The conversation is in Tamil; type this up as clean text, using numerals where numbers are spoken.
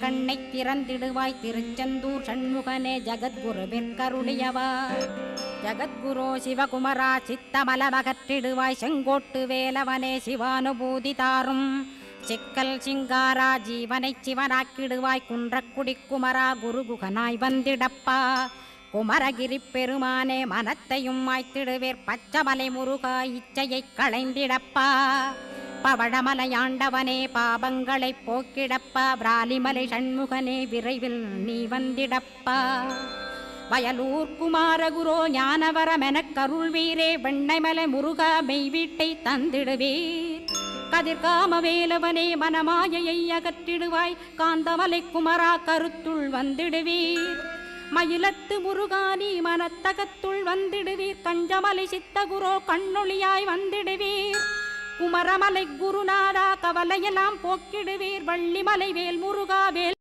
கண்ணை திறந்திடுவாய் திருச்செந்தூர் சண்முகனே ஜகத்குருவிற்கருளியவா. ஜகத்குரு சிவகுமரா சித்தமலமகற்றிடுவாய் செங்கோட்டு வேலவனே சிவானுபூதி தாரும். சிக்கல் சிங்காரா ஜீவனை சிவனாக்கிடுவாய் குன்றக்குடி குமரா குருகுகனாய் வந்திடப்பா. குமரகிரி பெருமானே மனத்தையும் மாய்த்திடுவேர் பச்சமலை முருகா இச்சையை களைந்திடப்பா. பவழமலையாண்டவனே பாபங்களை போக்கிடப்பா. பிராலிமலை சண்முகனே விரைவில் நீ வந்திடப்பா. வயலூர் குமாரகுரோ ஞானவரமெனக் கருள்வீரே வெண்ணைமலை முருகா மெய் வீட்டை தந்திடுவீர். கதிர்காம வேலவனே மனமாயையை அகற்றிடுவாய் காந்தமலை குமரா கருத்துள் வந்திடுவீர். மயிலத்து முருகானி மனத்தகத்துள் வந்திடுவீர். கஞ்சமலை சித்தகுரோ கண்ணொளியாய் வந்திடுவீர். குமரமலை குருநாதா கவலையெல்லாம் போக்கிடுவீர். வள்ளிமலை வேல் முருகா வேல்